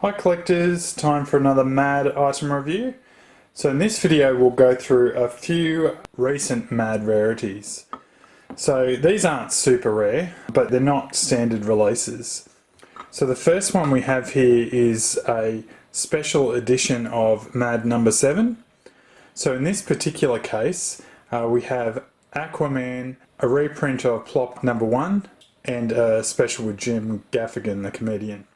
Hi collectors, time for another Mad item review. So in this video we'll go through a few recent Mad rarities. So these aren't super rare, but they're not standard releases. So the first one we have here is a special edition of Mad number 7. So in this particular case we have Aquaman, a reprint of Plop number 1, and a special with Jim Gaffigan, the comedian.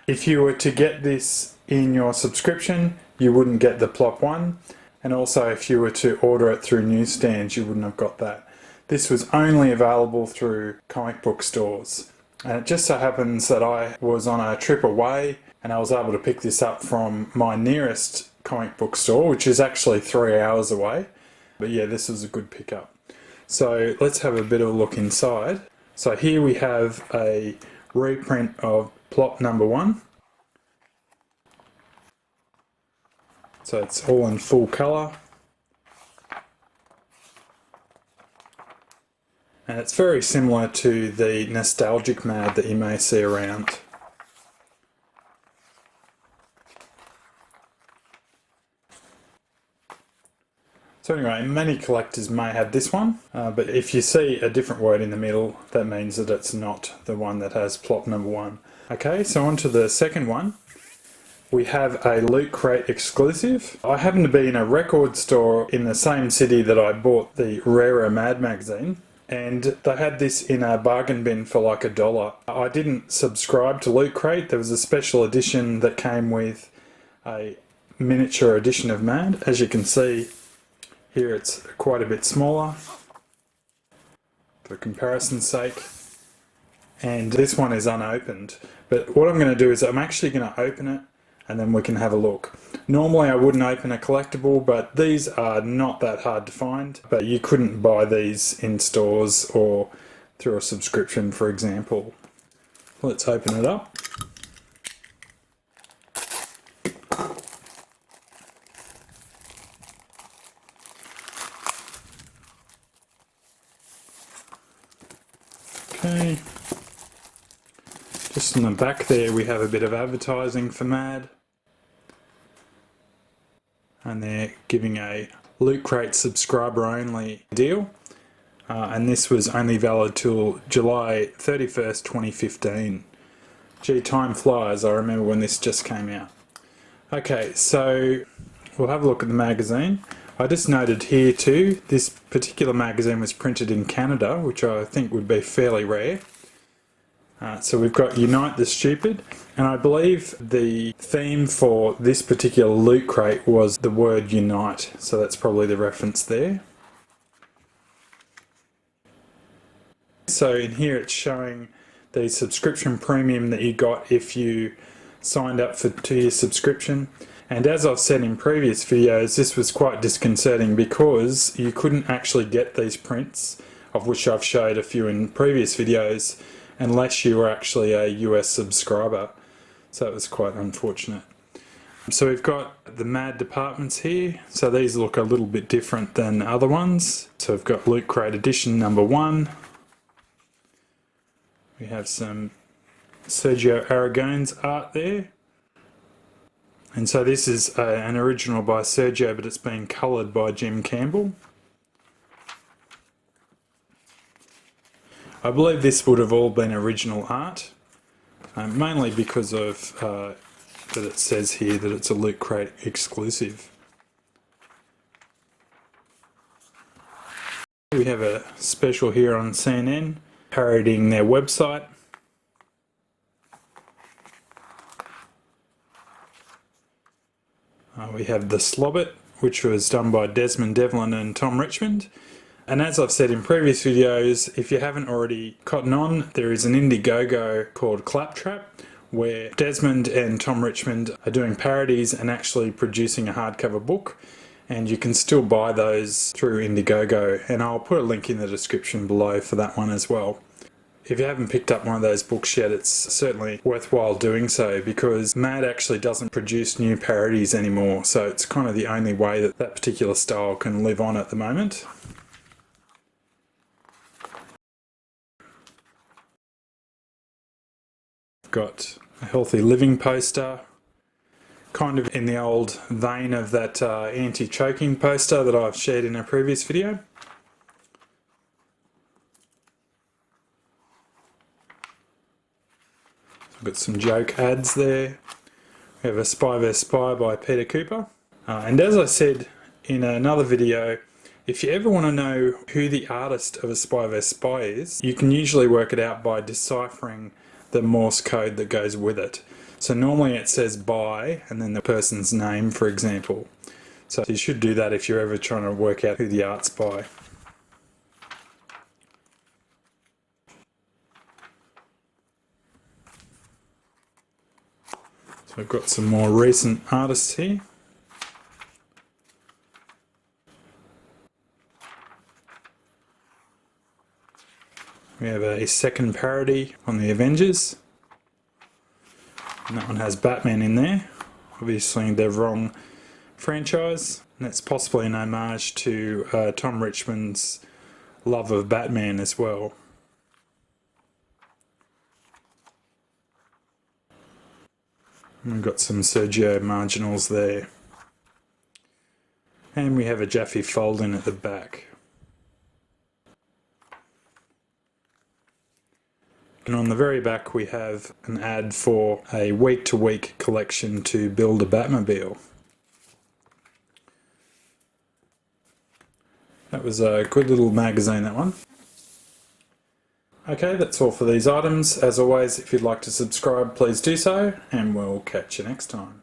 If you were to get this in your subscription, you wouldn't get the Plop 1, and also if you were to order it through newsstands, you wouldn't have got that. This was only available through comic book stores. And it just so happens that I was on a trip away and I was able to pick this up from my nearest comic book store, which is actually 3 hours away. But yeah, this was a good pickup. So let's have a bit of a look inside. So here we have a reprint of Plop number 1. So it's all in full colour. And it's very similar to the nostalgic Mad that you may see around. So anyway, many collectors may have this one, but if you see a different word in the middle, that means that it's not the one that has Plop number 1. Okay, so on to the second one. We have a Loot Crate exclusive. I happen to be in a record store in the same city that I bought the rarer Mad magazine, and they had this in a bargain bin for like $1. I didn't subscribe to Loot Crate. There was a special edition that came with a miniature edition of Mad. As you can see, here it's quite a bit smaller for comparison's sake. And this one is unopened. But what I'm going to do is I'm actually going to open it and then we can have a look. Normally I wouldn't open a collectible, but these are not that hard to find. But you couldn't buy these in stores or through a subscription, for example. Let's open it up. Okay. Just in the back there we have a bit of advertising for Mad. And they're giving a Loot Crate subscriber only deal. And this was only valid till July 31st, 2015. Gee, time flies. I remember when this just came out. Okay, so we'll have a look at the magazine. I just noted here too, this particular magazine was printed in Canada, which I think would be fairly rare. So we've got Unite the Stupid, and I believe the theme for this particular Loot Crate was the word unite, so that's probably the reference there. So in here it's showing the subscription premium that you got if you signed up for 2-year subscription. And as I've said in previous videos, this was quite disconcerting because you couldn't actually get these prints, of which I've showed a few in previous videos, unless you were actually a US subscriber. So it was quite unfortunate. So we've got the Mad departments here. So these look a little bit different than other ones. So we've got Loot Crate edition number 1. We have some Sergio Aragon's art there. And so this is an original by Sergio, but it's been coloured by Jim Campbell. I believe this would have all been original art, mainly because of that it says here that it's a Loot Crate exclusive. We have a special here on CNN parodying their website. We have The Slobbit, which was done by Desmond Devlin and Tom Richmond. And as I've said in previous videos, if you haven't already cottoned on, there is an Indiegogo called Claptrap, where Desmond and Tom Richmond are doing parodies and actually producing a hardcover book. And you can still buy those through Indiegogo, and I'll put a link in the description below for that one as well. If you haven't picked up one of those books yet, it's certainly worthwhile doing so, because Mad actually doesn't produce new parodies anymore, so it's kind of the only way that that particular style can live on at the moment. Got a Healthy Living poster, kind of in the old vein of that anti-choking poster that I've shared in a previous video. We've got some joke ads there. We have a Spy vs Spy by Peter Cooper. And as I said in another video, if you ever want to know who the artist of a Spy vs Spy is, you can usually work it out by deciphering the Morse code that goes with it. So normally it says by and then the person's name, for example. So you should do that if you're ever trying to work out who the art's by. So we've got some more recent artists here. We have a second parody on the Avengers. And that one has Batman in there. Obviously the wrong franchise. And that's possibly an homage to Tom Richmond's love of Batman as well. And we've got some Sergio marginals there. And we have a Jaffe fold-in at the back. And on the very back we have an ad for a week-to-week collection to build a Batmobile. That was a good little magazine, that one. Okay, that's all for these items. As always, if you'd like to subscribe, please do so, and we'll catch you next time.